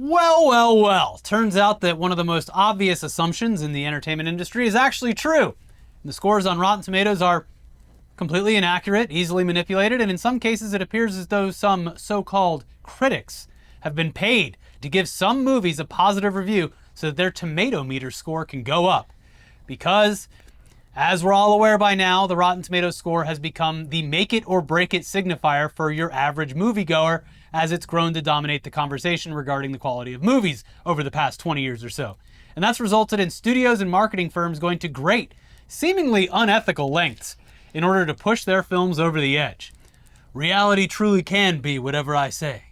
Well. Turns out that one of the most obvious assumptions in the entertainment industry is actually true. The scores on Rotten Tomatoes are completely inaccurate, easily manipulated, and in some cases it appears as though some so-called critics have been paid to give some movies a positive review so that their tomato meter score can go up. Because, as we're all aware by now, the Rotten Tomatoes score has become the make it or break it signifier for your average moviegoer, as it's grown to dominate the conversation regarding the quality of movies over the past 20 years or so. And that's resulted in studios and marketing firms going to great, seemingly unethical lengths in order to push their films over the edge. Reality truly can be whatever I say.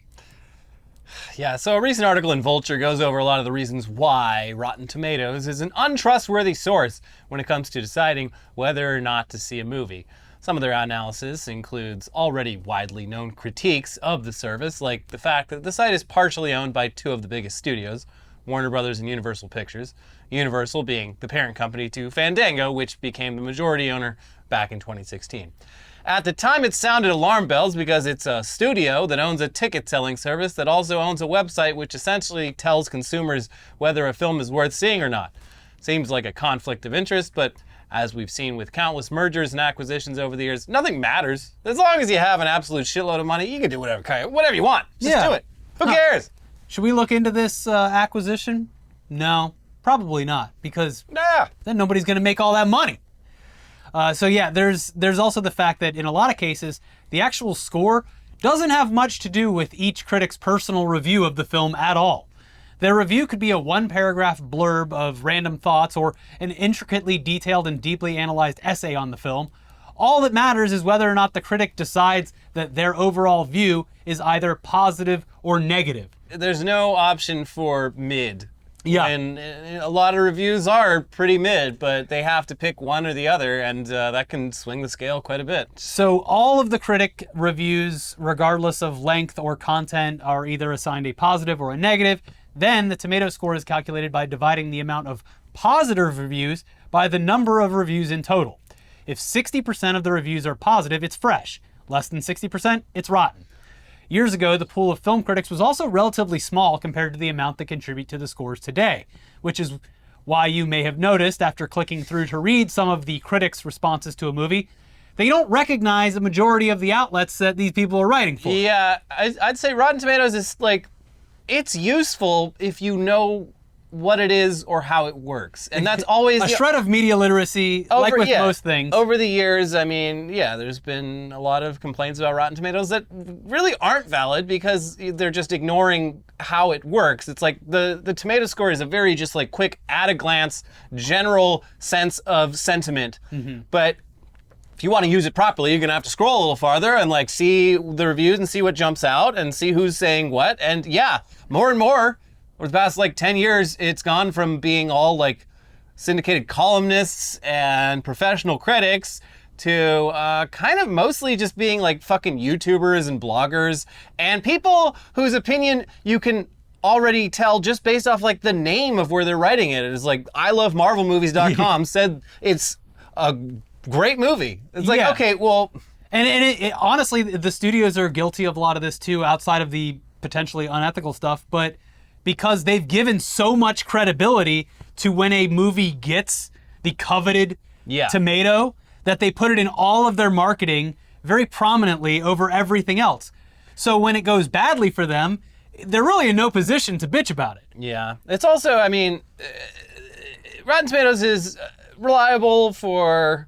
Yeah, so a recent article in Vulture goes over a lot of the reasons why Rotten Tomatoes is an untrustworthy source when it comes to deciding whether or not to see a movie. Some of their analysis includes already widely known critiques of the service, like the fact that the site is partially owned by two of the biggest studios, Warner Brothers and Universal Pictures, Universal being the parent company to Fandango, which became the majority owner back in 2016. At the time, it sounded alarm bells because it's a studio that owns a ticket-selling service that also owns a website which essentially tells consumers whether a film is worth seeing or not. Seems like a conflict of interest, but as we've seen with countless mergers and acquisitions over the years, nothing matters. As long as you have an absolute shitload of money, you can do whatever you want. Just do it. Who cares? Should we look into this acquisition? No, probably not, because then nobody's going to make all that money. So yeah, there's also the fact that in a lot of cases, the actual score doesn't have much to do with each critic's personal review of the film at all. Their review could be a one-paragraph blurb of random thoughts or an intricately detailed and deeply analyzed essay on the film. All that matters is whether or not the critic decides that their overall view is either positive or negative. There's no option for mid. Yeah. And a lot of reviews are pretty mid, but they have to pick one or the other, and that can swing the scale quite a bit. So all of the critic reviews, regardless of length or content, are either assigned a positive or a negative. Then the tomato score is calculated by dividing the amount of positive reviews by the number of reviews in total. If 60% of the reviews are positive, it's fresh. Less than 60%, it's rotten. Years ago, the pool of film critics was also relatively small compared to the amount that contribute to the scores today, which is why you may have noticed after clicking through to read some of the critics' responses to a movie, they don't recognize a majority of the outlets that these people are writing for. Yeah, I'd say Rotten Tomatoes is like, it's useful if you know what it is or how it works. And that's always a shred of media literacy, like with most things. Over the years, I mean, yeah, there's been a lot of complaints about Rotten Tomatoes that really aren't valid because they're just ignoring how it works. It's like the tomato score is a very just like quick, at a glance, general sense of sentiment. Mm-hmm. But if you want to use it properly, you're going to have to scroll a little farther and like see the reviews and see what jumps out and see who's saying what. And yeah, more and more, over the past like 10 years, it's gone from being all like syndicated columnists and professional critics to kind of mostly just being like fucking YouTubers and bloggers and people whose opinion you can already tell just based off like the name of where they're writing it. It's like ILoveMarvelMovies.com said it's a great movie. It's like, okay, well... And it, honestly, the studios are guilty of a lot of this too, outside of the potentially unethical stuff, but because they've given so much credibility to when a movie gets the coveted tomato, that they put it in all of their marketing very prominently over everything else. So when it goes badly for them, they're really in no position to bitch about it. Yeah. It's also, I mean, Rotten Tomatoes is reliable for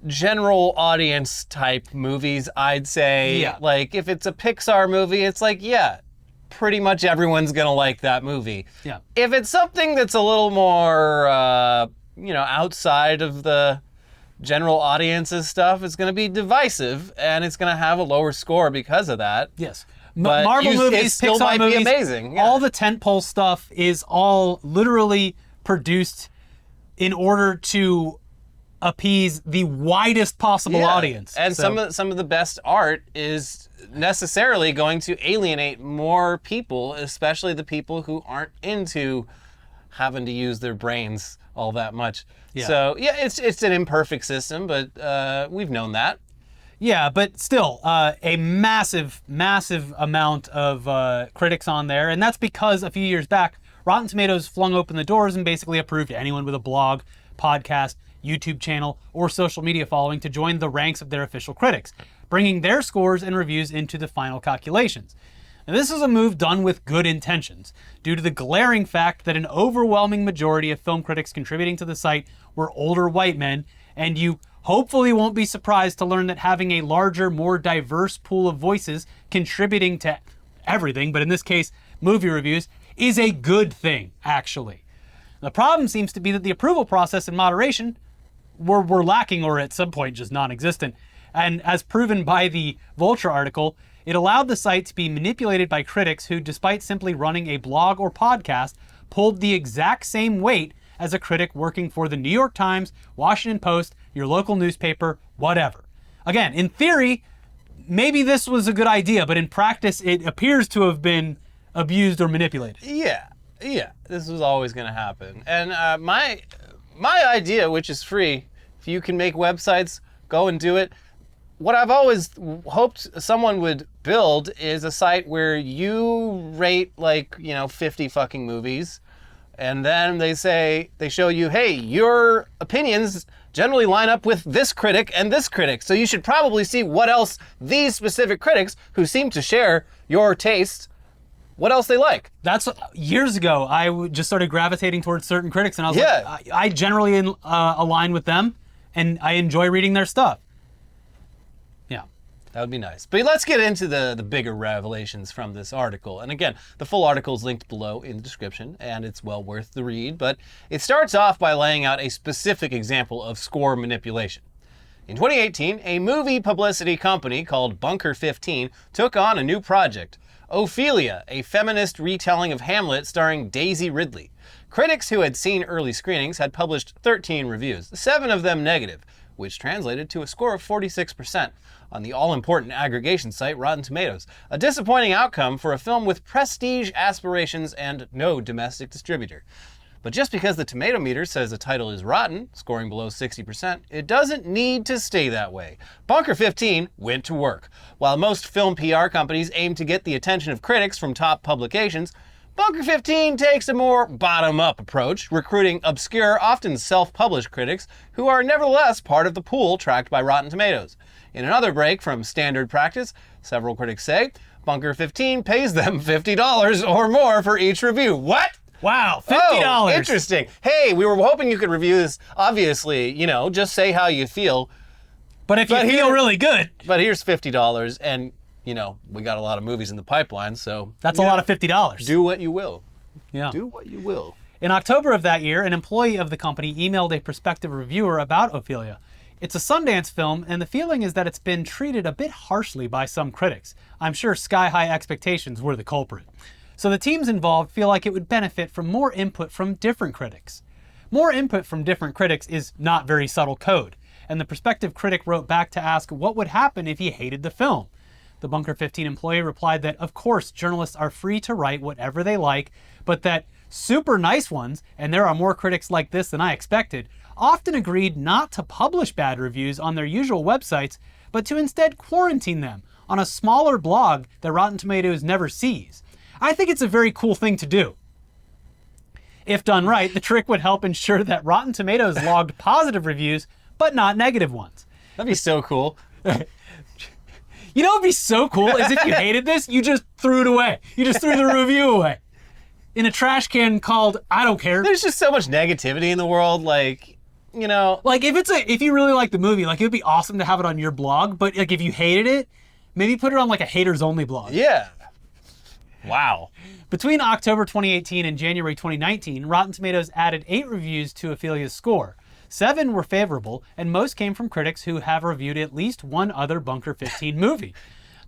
general audience type movies, I'd say. Yeah. Like, if it's a Pixar movie, it's like, yeah, pretty much everyone's gonna like that movie. Yeah. If it's something that's a little more, outside of the general audience's stuff, it's gonna be divisive, and it's gonna have a lower score because of that. Yes. But Marvel movies, still Pixar might movies, be amazing. Yeah. All the tentpole stuff is all literally produced in order to appease the widest possible audience. And some of the best art is necessarily going to alienate more people, especially the people who aren't into having to use their brains all that much. Yeah. So yeah, it's an imperfect system, but we've known that. Yeah, but still, a massive, massive amount of critics on there. And that's because a few years back, Rotten Tomatoes flung open the doors and basically approved anyone with a blog, podcast, YouTube channel, or social media following to join the ranks of their official critics, bringing their scores and reviews into the final calculations. Now, this is a move done with good intentions, due to the glaring fact that an overwhelming majority of film critics contributing to the site were older white men, and you hopefully won't be surprised to learn that having a larger, more diverse pool of voices contributing to everything, but in this case, movie reviews, is a good thing, actually. The problem seems to be that the approval process and moderation were lacking, or at some point just non-existent. And as proven by the Vulture article, it allowed the site to be manipulated by critics who, despite simply running a blog or podcast, pulled the exact same weight as a critic working for the New York Times, Washington Post, your local newspaper, whatever. Again, in theory, maybe this was a good idea, but in practice, it appears to have been abused or manipulated. Yeah, this was always going to happen. And my idea, which is free, if you can make websites, go and do it. What I've always hoped someone would build is a site where you rate 50 fucking movies, and then they show you, hey, your opinions generally line up with this critic and this critic, so you should probably see what else these specific critics who seem to share your taste, what else they like. That's years ago. I just started gravitating towards certain critics, and I was like, I generally align with them, and I enjoy reading their stuff. Yeah. That would be nice. But let's get into the bigger revelations from this article. And again, the full article is linked below in the description, and it's well worth the read. But it starts off by laying out a specific example of score manipulation. In 2018, a movie publicity company called Bunker 15 took on a new project, Ophelia, a feminist retelling of Hamlet starring Daisy Ridley. Critics who had seen early screenings had published 13 reviews, 7 of them negative, which translated to a score of 46% on the all-important aggregation site Rotten Tomatoes, a disappointing outcome for a film with prestige aspirations and no domestic distributor. But just because the tomato meter says the title is rotten, scoring below 60%, it doesn't need to stay that way. Bunker 15 went to work. While most film PR companies aim to get the attention of critics from top publications, Bunker 15 takes a more bottom-up approach, recruiting obscure, often self-published critics who are nevertheless part of the pool tracked by Rotten Tomatoes. In another break from standard practice, several critics say Bunker 15 pays them $50 or more for each review. What? Wow, $50. Oh, interesting. Hey, we were hoping you could review this. Obviously, just say how you feel. But if you feel really good. But here's $50, and we got a lot of movies in the pipeline, so that's a lot of $50. Do what you will. Yeah. Do what you will. In October of that year, an employee of the company emailed a prospective reviewer about Ophelia. It's a Sundance film, and the feeling is that it's been treated a bit harshly by some critics. I'm sure sky-high expectations were the culprit. So the teams involved feel like it would benefit from more input from different critics. More input from different critics is not very subtle code, and the prospective critic wrote back to ask what would happen if he hated the film. The Bunker 15 employee replied that, of course, journalists are free to write whatever they like, but that super nice ones, and there are more critics like this than I expected, often agreed not to publish bad reviews on their usual websites, but to instead quarantine them on a smaller blog that Rotten Tomatoes never sees. I think it's a very cool thing to do. If done right, the trick would help ensure that Rotten Tomatoes logged positive reviews, but not negative ones. That'd be so cool. You know what would be so cool is if you hated this, you just threw it away. You just threw the review away. In a trash can called, I don't care. There's just so much negativity in the world, Like if you really like the movie, it would be awesome to have it on your blog, but if you hated it, maybe put it on a haters only blog. Yeah. Wow. Between October 2018 and January 2019, Rotten Tomatoes added 8 reviews to Ophelia's score. 7 were favorable, and most came from critics who have reviewed at least one other Bunker 15 movie.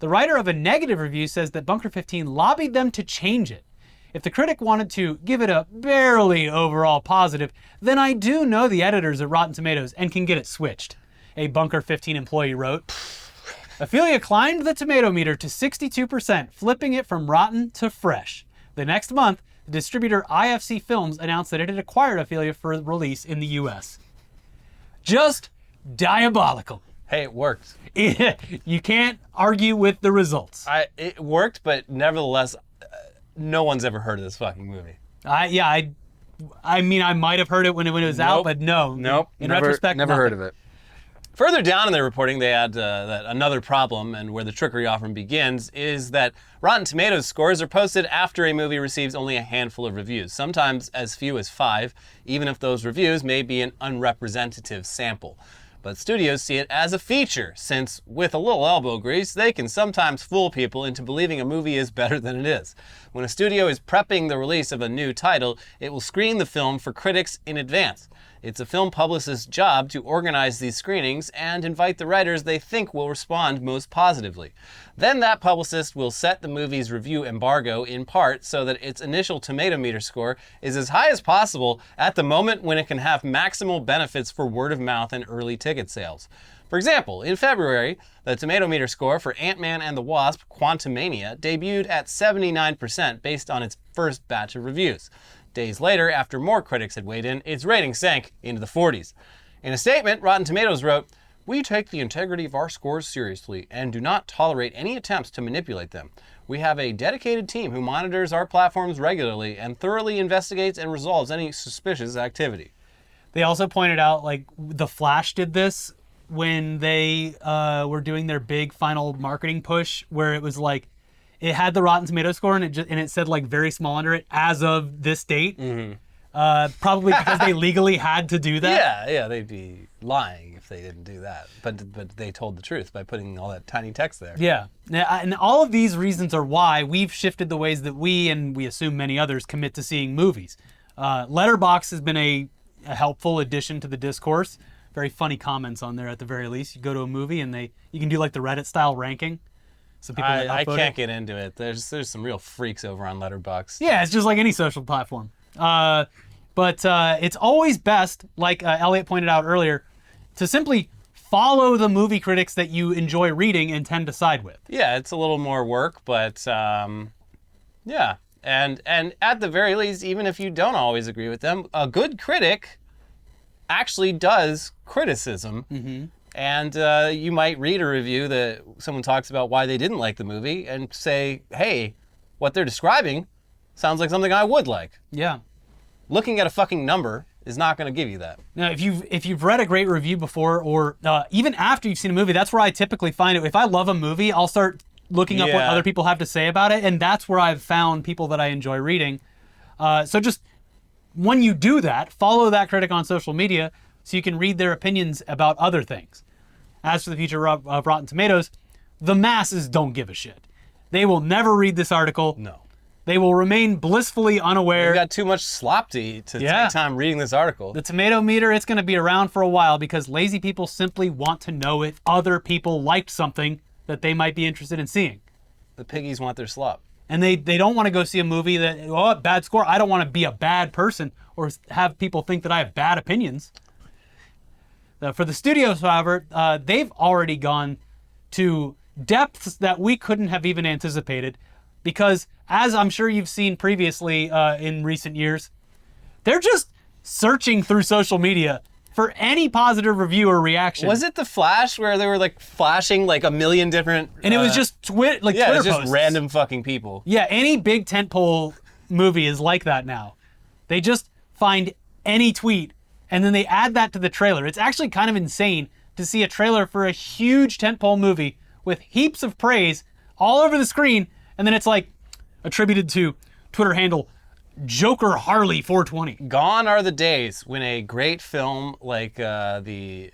The writer of a negative review says that Bunker 15 lobbied them to change it. If the critic wanted to give it a barely overall positive, then I do know the editors at Rotten Tomatoes and can get it switched, a Bunker 15 employee wrote. Ophelia climbed the tomato meter to 62%, flipping it from rotten to fresh. The next month, the distributor IFC Films announced that it had acquired Ophelia for release in the US. Just diabolical. Hey, it worked. You can't argue with the results. It worked, but nevertheless, no one's ever heard of this fucking movie. I mean, I might have heard it when it was out, but no. Nope. In retrospect, never nothing. heard of it. Further down in their reporting, they add that another problem, and where the trickery often begins, is that Rotten Tomatoes scores are posted after a movie receives only a handful of reviews, sometimes as few as 5, even if those reviews may be an unrepresentative sample. But studios see it as a feature, since with a little elbow grease, they can sometimes fool people into believing a movie is better than it is. When a studio is prepping the release of a new title, it will screen the film for critics in advance. It's a film publicist's job to organize these screenings and invite the writers they think will respond most positively. Then that publicist will set the movie's review embargo in part so that its initial tomato meter score is as high as possible at the moment when it can have maximal benefits for word of mouth and early ticket sales. For example, in February, the tomato meter score for Ant-Man and the Wasp: Quantumania debuted at 79% based on its first batch of reviews. Days later, after more critics had weighed in, its rating sank into the 40s. In a statement, Rotten Tomatoes wrote, "We take the integrity of our scores seriously and do not tolerate any attempts to manipulate them. We have a dedicated team who monitors our platforms regularly and thoroughly investigates and resolves any suspicious activity." They also pointed out, like, The Flash did this when they were doing their big final marketing push, where it was like, it had the Rotten Tomato score and it said, like, very small under it, as of this date. Mm-hmm. Probably because they legally had to do that. Yeah, they'd be lying if they didn't do that. But they told the truth by putting all that tiny text there. Yeah. And all of these reasons are why we've shifted the ways that we, and we assume many others, commit to seeing movies. Letterboxd has been a helpful addition to the discourse. Very funny comments on there at the very least. You go to a movie and you can do like the Reddit style ranking. So people I can't get into it. There's some real freaks over on Letterboxd. Yeah, it's just like any social platform. But it's always best, like Elliot pointed out earlier, to simply follow the movie critics that you enjoy reading and tend to side with. Yeah, it's a little more work, but yeah. And at the very least, even if you don't always agree with them, a good critic actually does criticism. Mm-hmm. And you might read a review that someone talks about why they didn't like the movie and say, hey, what they're describing sounds like something I would like. Yeah. Looking at a fucking number is not going to give you that. Now, if you've read a great review before, or even after you've seen a movie, that's where I typically find it. If I love a movie, I'll start looking up what other people have to say about it, and that's where I've found people that I enjoy reading. So just when you do that, follow that critic on social media so you can read their opinions about other things. As for the future of Rotten Tomatoes, the masses don't give a shit. They will never read this article. No. They will remain blissfully unaware. You've got too much slop to eat to take time reading this article. The tomato meter, it's going to be around for a while because lazy people simply want to know if other people liked something that they might be interested in seeing. The piggies want their slop. And they don't want to go see a movie that, bad score. I don't want to be a bad person or have people think that I have bad opinions. For the studios, however, they've already gone to depths that we couldn't have even anticipated because, as I'm sure you've seen previously in recent years, they're just searching through social media for any positive review or reaction. Was it The Flash where they were like flashing like a million different... And it was just Twitter it was just posts. random fucking people. Yeah, any big tentpole movie is like that now. They just find any tweet and then they add that to the trailer. It's actually kind of insane to see a trailer for a huge tentpole movie with heaps of praise all over the screen, and then it's like attributed to Twitter handle Joker Harley 420. Gone are the days when a great film like the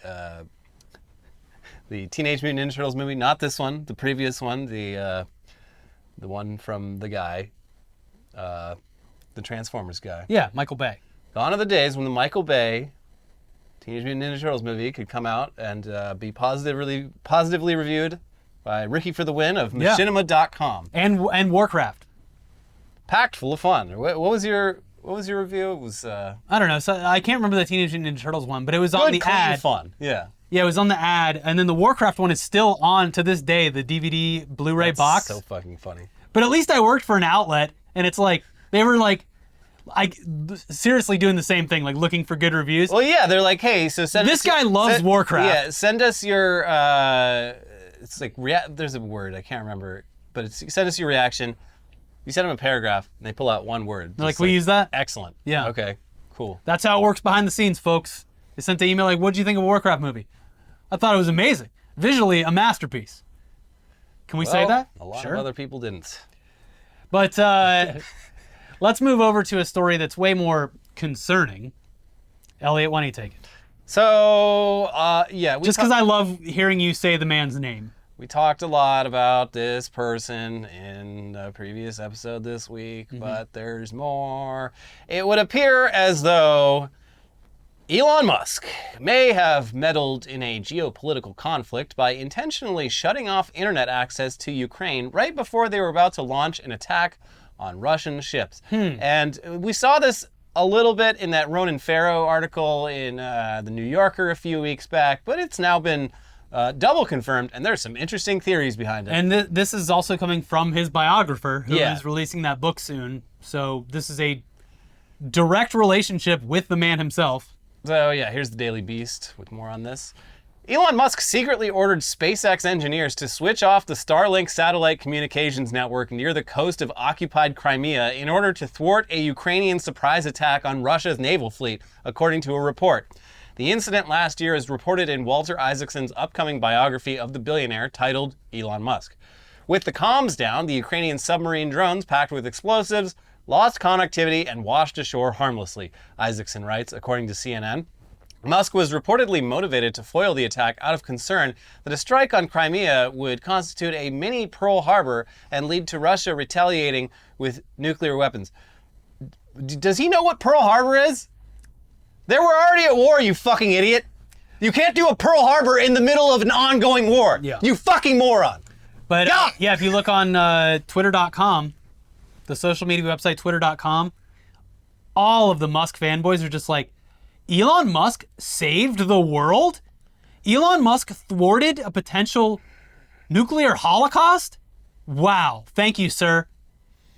Teenage Mutant Ninja Turtles movie, not this one, the previous one, the one from the guy, the Transformers guy. Yeah, Michael Bay. Gone are the days when the Michael Bay Teenage Mutant Ninja Turtles movie could come out and be positively reviewed by Ricky for the Win of machinima.com. And Warcraft. Packed full of fun. What was your review? It was I don't know. So I can't remember the Teenage Mutant Ninja Turtles one, but it was on the ad. Fun. Yeah. Yeah, it was on the ad, and then the Warcraft one is still on to this day, the DVD Blu-ray box. So fucking funny. But at least I worked for an outlet, and it's like they were like, seriously doing the same thing, like looking for good reviews. Well, yeah, they're like, hey, so send This guy loves Warcraft. Yeah, send us your, it's like, there's a word, I can't remember, but send us your reaction. You send them a paragraph, and they pull out one word. They're like, we use that? Excellent. Yeah. Okay, cool. That's how it works behind the scenes, folks. They sent the email like, what'd you think of a Warcraft movie? I thought it was amazing. Visually, a masterpiece. Can we say that? A lot of other people didn't. But let's move over to a story that's way more concerning. Elliot, why don't you take it? So, yeah. Just because I love hearing you say the man's name. We talked a lot about this person in a previous episode this week, but there's more. It would appear as though Elon Musk may have meddled in a geopolitical conflict by intentionally shutting off internet access to Ukraine right before they were about to launch an attack on Russian ships. And we saw this a little bit in that Ronan Farrow article in the New Yorker a few weeks back, but it's now been double confirmed, and there's some interesting theories behind it. And this is also coming from his biographer, who is releasing that book soon. So this is a direct relationship with the man himself. So yeah, here's the Daily Beast with more on this. Elon Musk secretly ordered SpaceX engineers to switch off the Starlink satellite communications network near the coast of occupied Crimea in order to thwart a Ukrainian surprise attack on Russia's naval fleet, according to a report. The incident last year is reported in Walter Isaacson's upcoming biography of the billionaire titled Elon Musk. With the comms down, the Ukrainian submarine drones packed with explosives lost connectivity and washed ashore harmlessly, Isaacson writes, according to CNN. Musk was reportedly motivated to foil the attack out of concern that a strike on Crimea would constitute a mini Pearl Harbor and lead to Russia retaliating with nuclear weapons. Does he know what Pearl Harbor is? They were already at war, you fucking idiot. You can't do a Pearl Harbor in the middle of an ongoing war. Yeah. You fucking moron. But yeah, if you look on twitter.com, the social media website twitter.com, all of the Musk fanboys are just like, Elon Musk saved the world? Elon Musk thwarted a potential nuclear holocaust? Wow. Thank you, sir.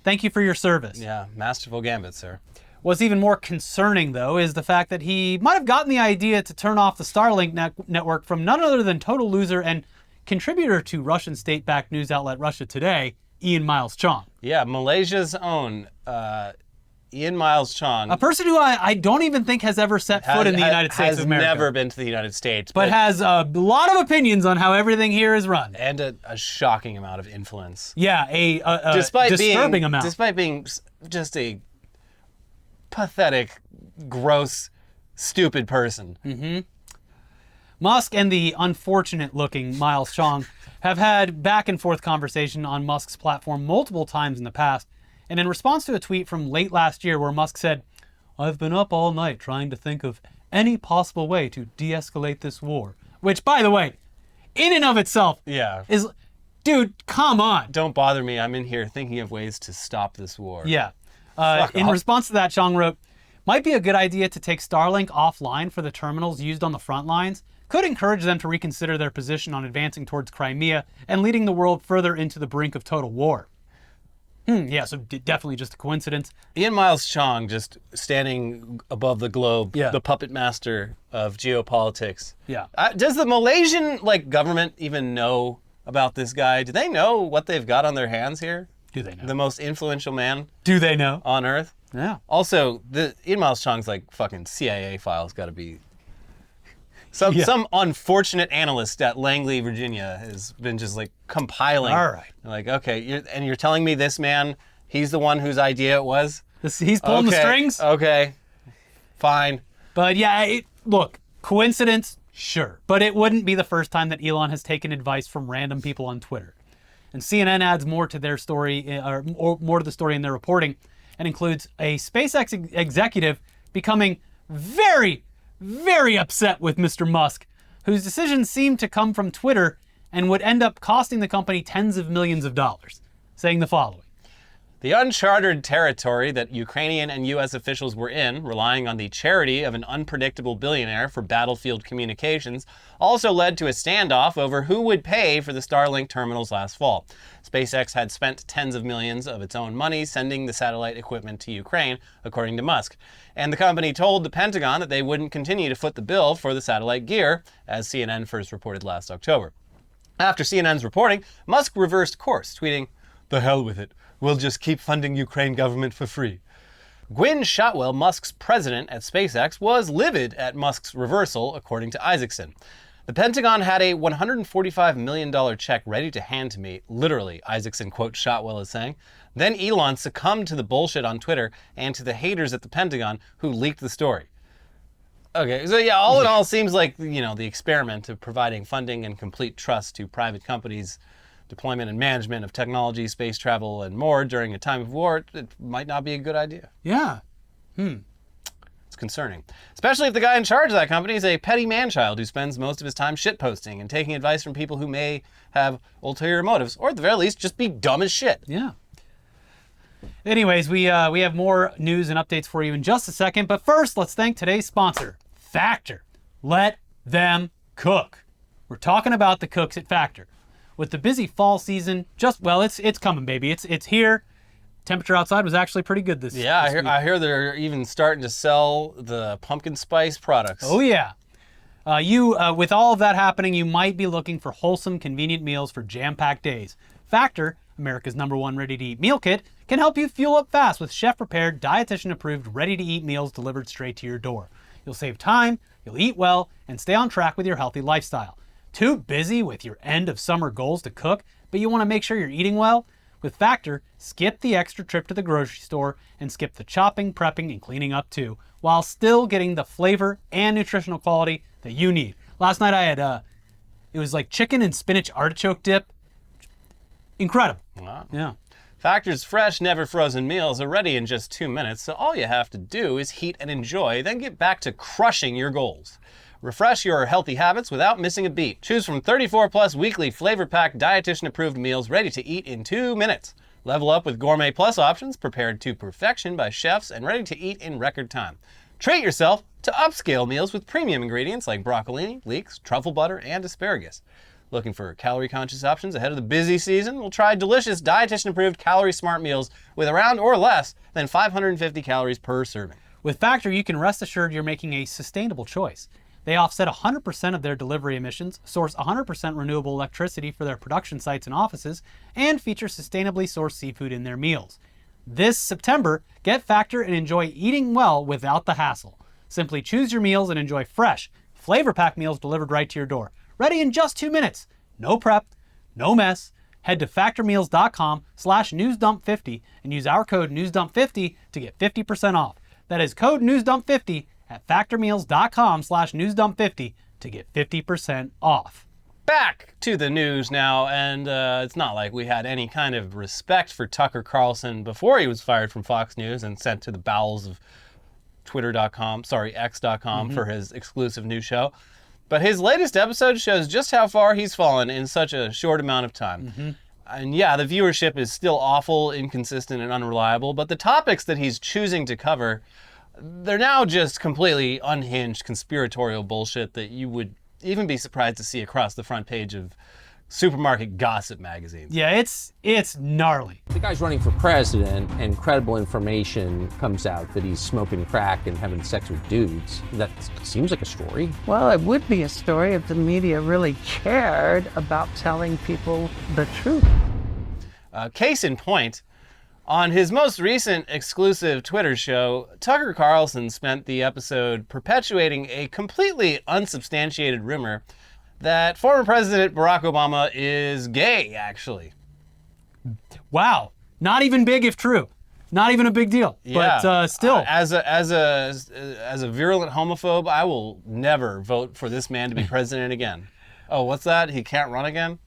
Thank you for your service. Yeah, masterful gambit, sir. What's even more concerning, though, is the fact that he might have gotten the idea to turn off the Starlink network from none other than total loser and contributor to Russian state-backed news outlet Russia Today, Ian Miles Chong. Yeah, Malaysia's own Ian Miles Chong. A person who I don't even think has ever set foot in the United States of America. Has never been to the United States. But has a lot of opinions on how everything here is run. And a shocking amount of influence. Yeah, a disturbing amount. Despite being just a pathetic, gross, stupid person. Mm-hmm. Musk and the unfortunate-looking Miles Chong have had back-and-forth conversation on Musk's platform multiple times in the past, and in response to a tweet from late last year where Musk said, "I've been up all night trying to think of any possible way to de-escalate this war," which, by the way, in and of itself is, dude, come on. Don't bother me. I'm in here thinking of ways to stop this war. Yeah. In response to that, Chong wrote, "Might be a good idea to take Starlink offline for the terminals used on the front lines. Could encourage them to reconsider their position on advancing towards Crimea and leading the world further into the brink of total war." Yeah, so definitely just a coincidence. Ian Miles Chong just standing above the globe, the puppet master of geopolitics. Yeah. Does the Malaysian government even know about this guy? Do they know what they've got on their hands here? Do they know? The most influential man Do they know? on Earth? Yeah. Also, Ian Miles Chong's fucking CIA files got to be... Some unfortunate analyst at Langley, Virginia, has been just compiling. All right. Okay, you're telling me this man, he's the one whose idea it was? He's pulling the strings? Okay, fine. But yeah, look, coincidence? Sure. But it wouldn't be the first time that Elon has taken advice from random people on Twitter. And CNN adds more to their story, or more to the story in their reporting, and includes a SpaceX executive becoming very, very upset with Mr. Musk, whose decisions seem to come from Twitter and would end up costing the company tens of millions of dollars, saying the following. The uncharted territory that Ukrainian and U.S. officials were in, relying on the charity of an unpredictable billionaire for battlefield communications, also led to a standoff over who would pay for the Starlink terminals last fall. SpaceX had spent tens of millions of its own money sending the satellite equipment to Ukraine, according to Musk. And the company told the Pentagon that they wouldn't continue to foot the bill for the satellite gear, as CNN first reported last October. After CNN's reporting, Musk reversed course, tweeting, "The hell with it. We'll just keep funding Ukraine government for free." Gwynne Shotwell, Musk's president at SpaceX, was livid at Musk's reversal, according to Isaacson. The Pentagon had a $145 million check ready to hand to me, literally, Isaacson quotes Shotwell as saying. Then Elon succumbed to the bullshit on Twitter and to the haters at the Pentagon who leaked the story. Okay, so yeah, all in all, seems like, the experiment of providing funding and complete trust to private companies, deployment and management of technology, space travel, and more during a time of war, it might not be a good idea. Yeah. It's concerning. Especially if the guy in charge of that company is a petty man-child who spends most of his time shitposting and taking advice from people who may have ulterior motives, or at the very least, just be dumb as shit. Yeah. Anyways, we have more news and updates for you in just a second, but first, let's thank today's sponsor, Factor. Let them cook. We're talking about the cooks at Factor. With the busy fall season, it's coming, baby. It's here. Temperature outside was actually pretty good this week. I hear they're even starting to sell the pumpkin spice products. Oh yeah. With all of that happening, you might be looking for wholesome, convenient meals for jam-packed days. Factor, America's #1 ready-to-eat meal kit, can help you fuel up fast with chef-prepared, dietitian-approved, ready-to-eat meals delivered straight to your door. You'll save time, you'll eat well, and stay on track with your healthy lifestyle. Too busy with your end-of-summer goals to cook, but you want to make sure you're eating well? With Factor, skip the extra trip to the grocery store and skip the chopping, prepping, and cleaning up too, while still getting the flavor and nutritional quality that you need. Last night I had, it was like chicken and spinach artichoke dip. Incredible. Wow. Yeah. Factor's fresh, never frozen meals are ready in just 2 minutes, so all you have to do is heat and enjoy, then get back to crushing your goals. Refresh your healthy habits without missing a beat. Choose from 34 plus weekly flavor-packed, dietitian-approved meals ready to eat in 2 minutes. Level up with Gourmet Plus options prepared to perfection by chefs and ready to eat in record time. Treat yourself to upscale meals with premium ingredients like broccolini, leeks, truffle butter, and asparagus. Looking for calorie-conscious options ahead of the busy season? We'll try delicious, dietitian-approved, calorie-smart meals with around or less than 550 calories per serving. With Factor, you can rest assured you're making a sustainable choice. They offset 100% of their delivery emissions, source 100% renewable electricity for their production sites and offices, and feature sustainably sourced seafood in their meals. This September, get Factor and enjoy eating well without the hassle. Simply choose your meals and enjoy fresh, flavor-packed meals delivered right to your door. Ready in just 2 minutes. No prep, no mess. Head to factormeals.com/newsdump50 and use our code newsdump50 to get 50% off. That is code newsdump50 at factormeals.com/newsdump50 to get 50% off. Back to the news now, and it's not like we had any kind of respect for Tucker Carlson before he was fired from Fox News and sent to the bowels of X.com for his exclusive new show. But his latest episode shows just how far he's fallen in such a short amount of time. And yeah, the viewership is still awful, inconsistent, and unreliable, but the topics that he's choosing to cover, they're now just completely unhinged conspiratorial bullshit that you would even be surprised to see across the front page of supermarket gossip magazines. Yeah, it's gnarly. The guy's running for president and credible information comes out that he's smoking crack and having sex with dudes. That seems like a story. Well, it would be a story if the media really cared about telling people the truth. Case in point, on his most recent exclusive Twitter show, Tucker Carlson spent the episode perpetuating a completely unsubstantiated rumor that former President Barack Obama is gay, actually. Wow. Not even big if true. Not even a big deal. Yeah. But still. As a virulent homophobe, I will never vote for this man to be president again. Oh, what's that? He can't run again?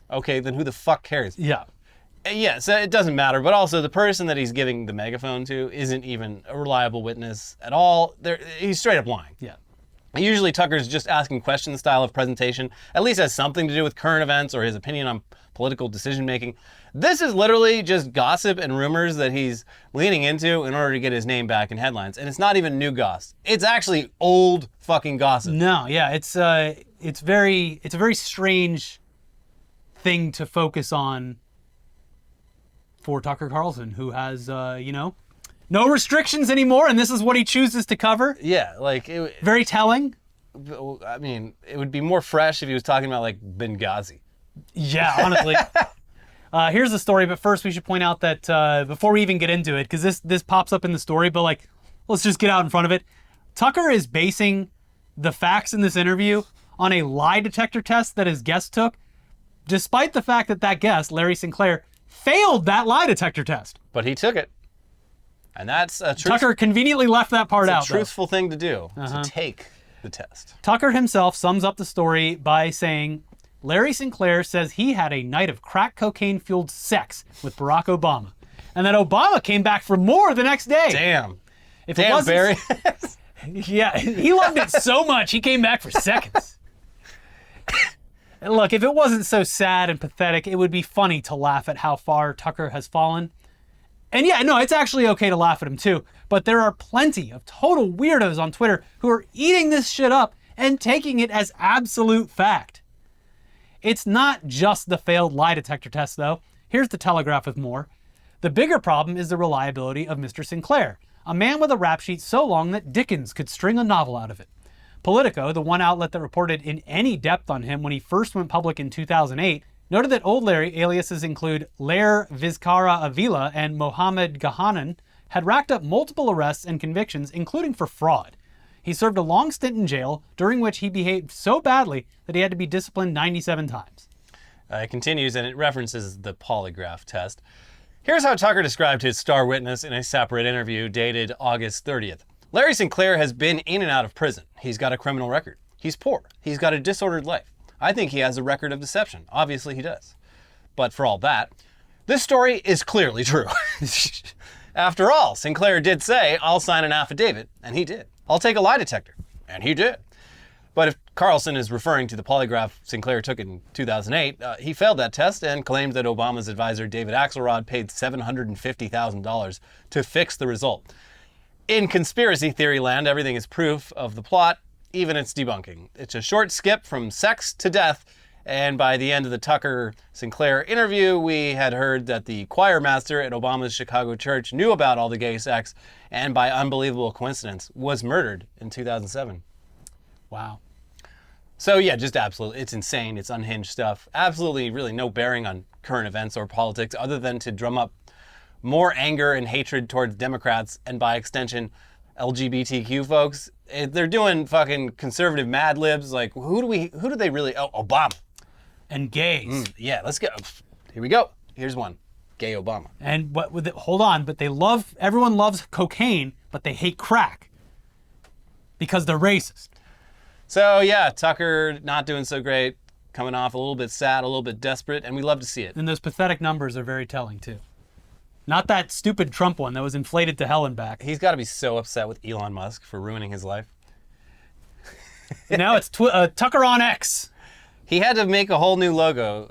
Okay, then who the fuck cares? Yeah. Yeah, so it doesn't matter. But also, the person that he's giving the megaphone to isn't even a reliable witness at all. He's straight up lying. Yeah. Usually Tucker's just asking questions style of presentation at least has something to do with current events or his opinion on political decision making. This is literally just gossip and rumors that he's leaning into in order to get his name back in headlines. And it's not even new gossip. It's actually old fucking gossip. No, yeah, it's a very strange thing to focus on for Tucker Carlson, who has no restrictions anymore, and this is what he chooses to cover. Yeah, like very telling. I mean, it would be more fresh if he was talking about like Benghazi. Yeah, honestly. Here's the story, but first we should point out that before we even get into it, because this pops up in the story, but like, let's just get out in front of it. Tucker is basing the facts in this interview on a lie detector test that his guest took, despite the fact that guest, Larry Sinclair, failed that lie detector test. But he took it. And that's a Tucker conveniently left that part out. It's a truthful thing to do, to take the test. Tucker himself sums up the story by saying, Larry Sinclair says he had a night of crack cocaine-fueled sex with Barack Obama, and that Obama came back for more the next day. Damn. If Damn, it wasn't, Barry. Yeah, he loved it so much, he came back for seconds. And look, if it wasn't so sad and pathetic, it would be funny to laugh at how far Tucker has fallen. And yeah, no, it's actually okay to laugh at him too, but there are plenty of total weirdos on Twitter who are eating this shit up and taking it as absolute fact. It's not just the failed lie detector test, though. Here's the Telegraph with more. The bigger problem is the reliability of Mr. Sinclair, a man with a rap sheet so long that Dickens could string a novel out of it. Politico, the one outlet that reported in any depth on him when he first went public in 2008, noted that old Larry aliases include Lair Vizcara Avila and Mohammed Gahanan had racked up multiple arrests and convictions, including for fraud. He served a long stint in jail, during which he behaved so badly that he had to be disciplined 97 times. It continues, and it references the polygraph test. Here's how Tucker described his star witness in a separate interview dated August 30th. Larry Sinclair has been in and out of prison. He's got a criminal record. He's poor. He's got a disordered life. I think he has a record of deception. Obviously he does. But for all that, this story is clearly true. After all, Sinclair did say, I'll sign an affidavit, and he did. I'll take a lie detector, and he did. But if Carlson is referring to the polygraph Sinclair took in 2008, he failed that test and claimed that Obama's advisor David Axelrod paid $750,000 to fix the result. In conspiracy theory land, everything is proof of the plot, even its debunking. It's a short skip from sex to death, and by the end of the Tucker-Sinclair interview, we had heard that the choir master at Obama's Chicago church knew about all the gay sex, and by unbelievable coincidence, was murdered in 2007. Wow. So yeah, just absolutely, it's insane, it's unhinged stuff. Absolutely, really no bearing on current events or politics other than to drum up more anger and hatred towards Democrats and by extension, LGBTQ folks. They're doing fucking conservative Mad Libs. Like, who do they really, Obama. And gays. Yeah, let's go. Here we go. Here's one. Gay Obama. And what with it, hold on, but everyone loves cocaine, but they hate crack. Because they're racist. So yeah, Tucker not doing so great, coming off a little bit sad, a little bit desperate, and we love to see it. And those pathetic numbers are very telling too. Not that stupid Trump one that was inflated to hell and back. He's got to be so upset with Elon Musk for ruining his life. Now it's Tucker on X. He had to make a whole new logo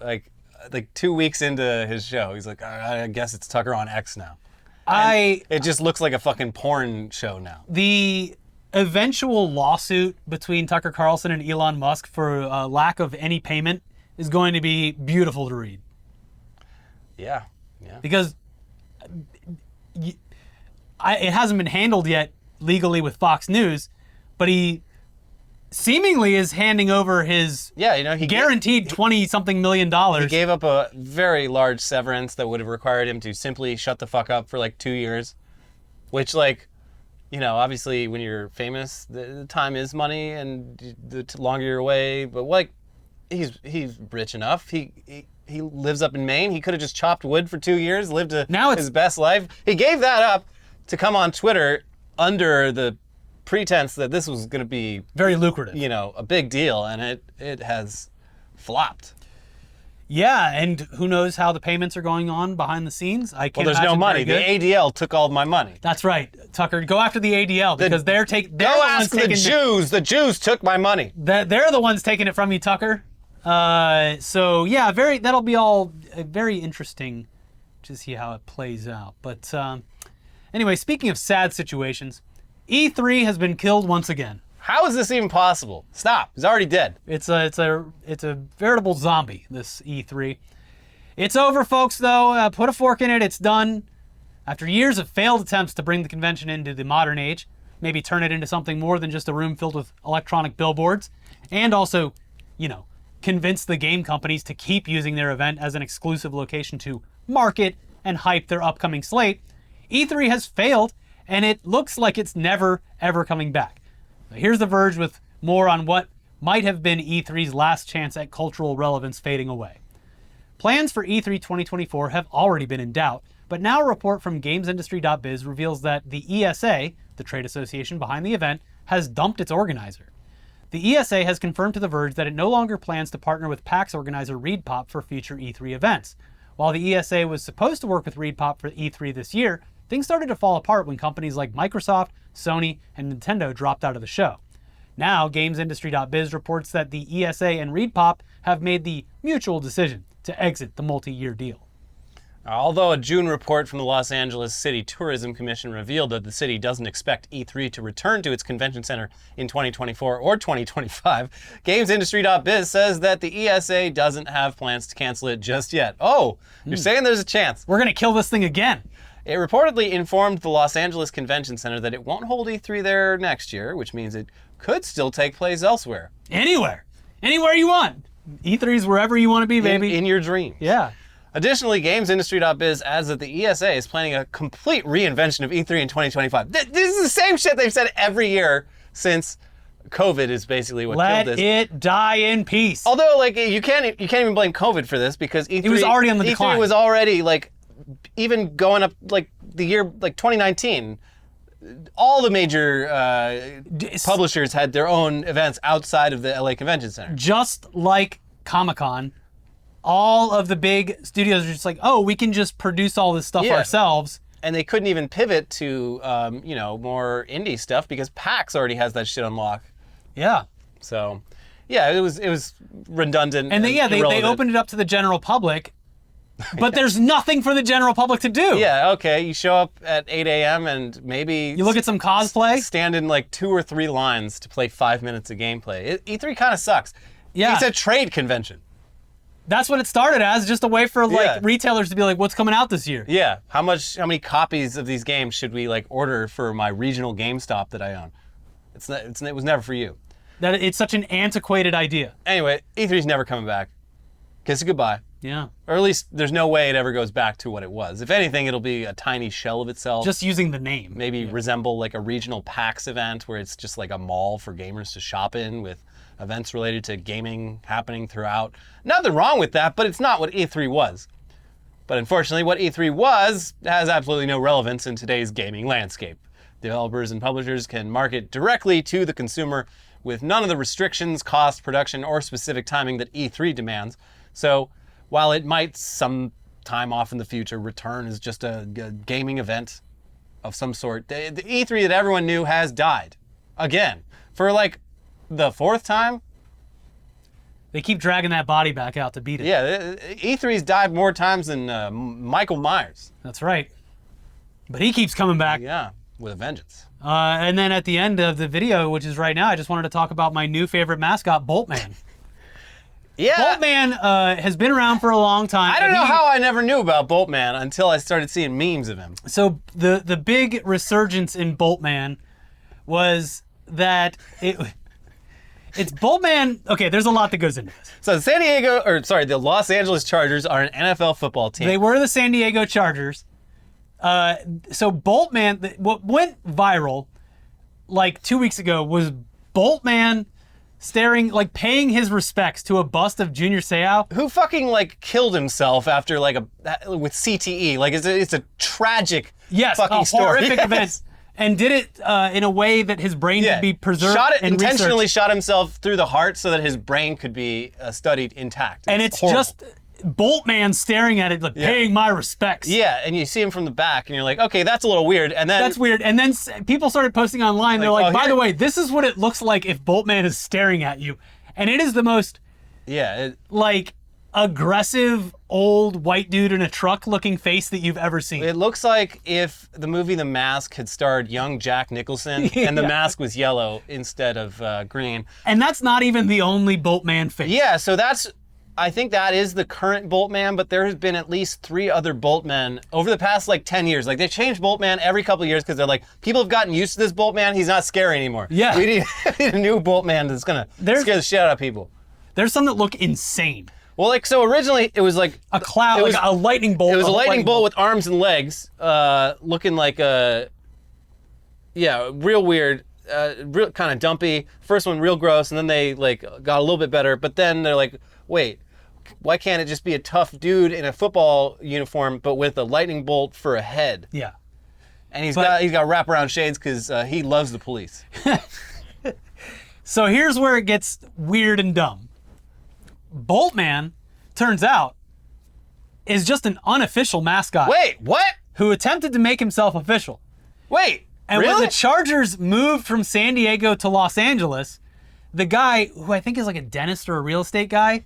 like 2 weeks into his show. He's like, I guess it's Tucker on X now. It just looks like a fucking porn show now. The eventual lawsuit between Tucker Carlson and Elon Musk for lack of any payment is going to be beautiful to read. Yeah. Because it hasn't been handled yet legally with Fox News, but he seemingly is handing over his he guaranteed $20-something million. He gave up a very large severance that would have required him to simply shut the fuck up for like 2 years, which obviously when you're famous, the time is money and the longer you're away, but like he's rich enough. He lives up in Maine. He could have just chopped wood for 2 years, lived his best life. He gave that up to come on Twitter under the pretense that this was going to be very lucrative, a big deal, and it has flopped. Yeah, and who knows how the payments are going on behind the scenes? There's no money. The ADL took all of my money. That's right. Tucker. Go after the ADL because they're Go the ones ask the taking Jews. The Jews took my money. they're the ones taking it from you, Tucker. So yeah, that'll be all very interesting to see how it plays out. But anyway, speaking of sad situations, E3 has been killed once again. How is this even possible? Stop. He's already dead. It's a veritable zombie, this E3. It's over, folks, though. Put a fork in it. It's done. After years of failed attempts to bring the convention into the modern age, maybe turn it into something more than just a room filled with electronic billboards, and also, convince the game companies to keep using their event as an exclusive location to market and hype their upcoming slate, E3 has failed, and it looks like it's never, ever coming back. Here's The Verge with more on what might have been E3's last chance at cultural relevance fading away. Plans for E3 2024 have already been in doubt, but now a report from GamesIndustry.biz reveals that the ESA, the trade association behind the event, has dumped its organizer. The ESA has confirmed to The Verge that it no longer plans to partner with PAX organizer ReedPop for future E3 events. While the ESA was supposed to work with ReedPop for E3 this year, things started to fall apart when companies like Microsoft, Sony, and Nintendo dropped out of the show. Now, GamesIndustry.biz reports that the ESA and ReedPop have made the mutual decision to exit the multi-year deal. Although a June report from the Los Angeles City Tourism Commission revealed that the city doesn't expect E3 to return to its convention center in 2024 or 2025, GamesIndustry.biz says that the ESA doesn't have plans to cancel it just yet. Oh, you're saying there's a chance. We're going to kill this thing again. It reportedly informed the Los Angeles Convention Center that it won't hold E3 there next year, which means it could still take place elsewhere. Anywhere you want. E3's wherever you want to be, baby. In your dreams. Yeah. Additionally, GamesIndustry.biz adds that the ESA is planning a complete reinvention of E3 in 2025. This is the same shit they've said every year since COVID is basically what Let killed this. it die in peace. Although, you can't even blame COVID for this because E3 It was already on the decline. E3 was already even going up the year 2019. All the major publishers had their own events outside of the LA Convention Center. Just like Comic-Con, all of the big studios are just like, oh, we can just produce all this stuff ourselves. And they couldn't even pivot to, more indie stuff because PAX already has that shit on lock. Yeah. So, yeah, it was redundant. And they opened it up to the general public, but there's nothing for the general public to do. Yeah, okay, you show up at 8 a.m. and maybe... You look at some cosplay. Stand in 2 or 3 lines to play 5 minutes of gameplay. E3 kind of sucks. Yeah. It's a trade convention. That's what it started as, just a way for retailers to be like, what's coming out this year? Yeah, how many copies of these games should we order for my regional GameStop that I own? It was never for you. That it's such an antiquated idea. Anyway, E3's never coming back. Kiss it goodbye. Yeah. Or at least there's no way it ever goes back to what it was. If anything, it'll be a tiny shell of itself. Just using the name. Maybe resemble a regional PAX event where it's just a mall for gamers to shop in with events related to gaming happening throughout. Nothing wrong with that, but it's not what E3 was. But unfortunately, what E3 was has absolutely no relevance in today's gaming landscape. Developers and publishers can market directly to the consumer with none of the restrictions, cost, production, or specific timing that E3 demands. So while it might some time off in the future return as just a gaming event of some sort, the E3 that everyone knew has died. Again. For the 4th time? They keep dragging that body back out to beat it. Yeah, E3's died more times than Michael Myers. That's right. But he keeps coming back. Yeah, with a vengeance. And then at the end of the video, which is right now, I just wanted to talk about my new favorite mascot, BOLTMAN. Yeah. BOLTMAN has been around for a long time. I don't know how I never knew about BOLTMAN until I started seeing memes of him. So the big resurgence in BOLTMAN was that it's BOLTMAN. Okay, there's a lot that goes into this. So the Los Angeles Chargers are an NFL football team. They were the San Diego Chargers. So BOLTMAN, what went viral 2 weeks ago was BOLTMAN paying his respects to a bust of Junior Seau. Who fucking killed himself after with CTE. It's a tragic fucking story. Horrific event. And did it in a way that his brain could be preserved intentionally shot himself through the heart so that his brain could be studied intact. And it's horrible. just Boltman staring at it, like paying my respects. Yeah, and you see him from the back, and you're like, okay, that's a little weird. And then That's weird. And then people started posting online. They're like, oh, by here- the way, this is what it looks like if Boltman is staring at you. And it is the most, like, aggressive old white dude in a truck looking face that you've ever seen. it looks like if the movie The Mask had starred young Jack Nicholson, and the mask was yellow instead of green. And that's not even the only Boltman face. Yeah, so I think that is the current Boltman, but there has been at least 3 other Boltmen over the past like 10 years. Like they change Boltman every couple of years because they're like, people have gotten used to this Boltman. He's not scary anymore. Yeah. We need a new Boltman that's gonna scare the shit out of people. There's some that look insane. Well, like so originally it was like A cloud, it was, like a lightning bolt. It was a lightning bolt with arms and legs, looking like a real weird. Real kind of dumpy. First one real gross, and then they like got a little bit better. But then they're like, wait, why can't it just be a tough dude in a football uniform but with a lightning bolt for a head? Yeah. And he's got wraparound shades because he loves the police. So here's where it gets weird and dumb. Boltman, turns out, is just an unofficial mascot Wait, what? who attempted to make himself official. Wait, And really? when the Chargers moved from San Diego to Los Angeles, the guy, who I think is like a dentist or a real estate guy,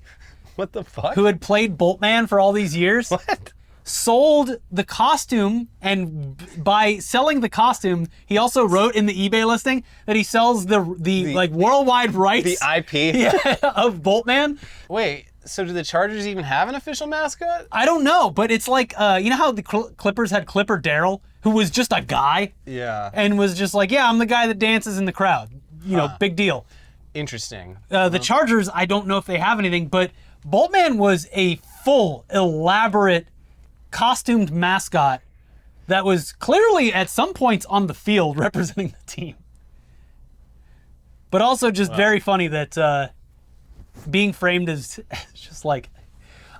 What the fuck? who had played Boltman for all these years, What? sold the costume, and by selling the costume, he also wrote in the eBay listing that he sells the like worldwide rights The IP? of Boltman. Wait, so do the Chargers even have an official mascot? I don't know, but it's like you know how the Clippers had Clipper Darrell, who was just a guy Yeah. and was just like, yeah, I'm the guy that dances in the crowd. You know, big deal. Interesting. The Chargers, I don't know if they have anything, but Boltman was a full, elaborate, costumed mascot that was clearly at some points on the field representing the team. But also just very funny that being framed as just like,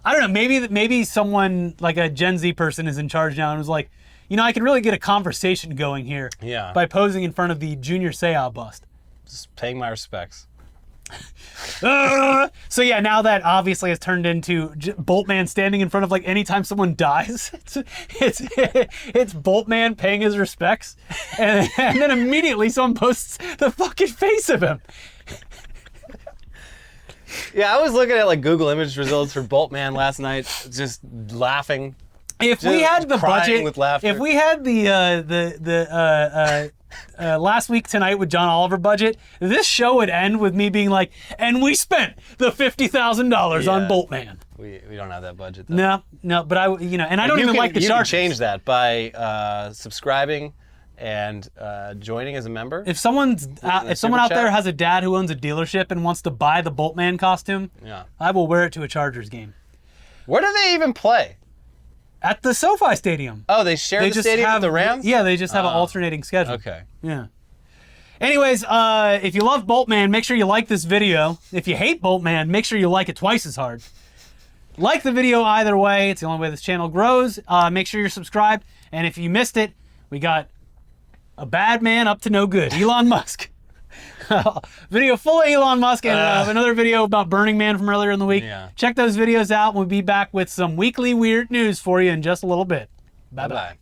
I don't know, maybe someone like a Gen Z person is in charge now and was like, you know, I could really get a conversation going here Yeah. by posing in front of the Junior Seau bust. Just paying my respects. So yeah, now that obviously has turned into Boltman standing in front of like anytime someone dies, it's Boltman paying his respects, and then immediately someone posts the fucking face of him. Yeah, I was looking at like Google image results for Boltman last night, just laughing. If we had the crying budget, with laughter. if we had the last week tonight with John Oliver budget, this show would end with me being like, and we spent the $50,000 on Yeah. Boltman. We don't have that budget though. No, but and I don't even like the You can Chargers. change that by subscribing and joining as a member. If someone Super out chat. there has a dad who owns a dealership and wants to buy the Boltman costume, Yeah. I will wear it to a Chargers game Where do they even play? at the SoFi Stadium. Oh, they share the stadium with the Rams? Yeah, they just have an alternating schedule. Okay. Yeah. Anyways, if you love Boltman, make sure you like this video. If you hate Boltman, make sure you like it twice as hard. Like the video either way. It's the only way this channel grows. Make sure you're subscribed. And if you missed it, we got a bad man up to no good, Elon Musk. Video full of Elon Musk and another video about Burning Man from earlier in the week. Yeah. Check those videos out. We'll be back with some weekly weird news for you in just a little bit. Bye-bye. Bye-bye.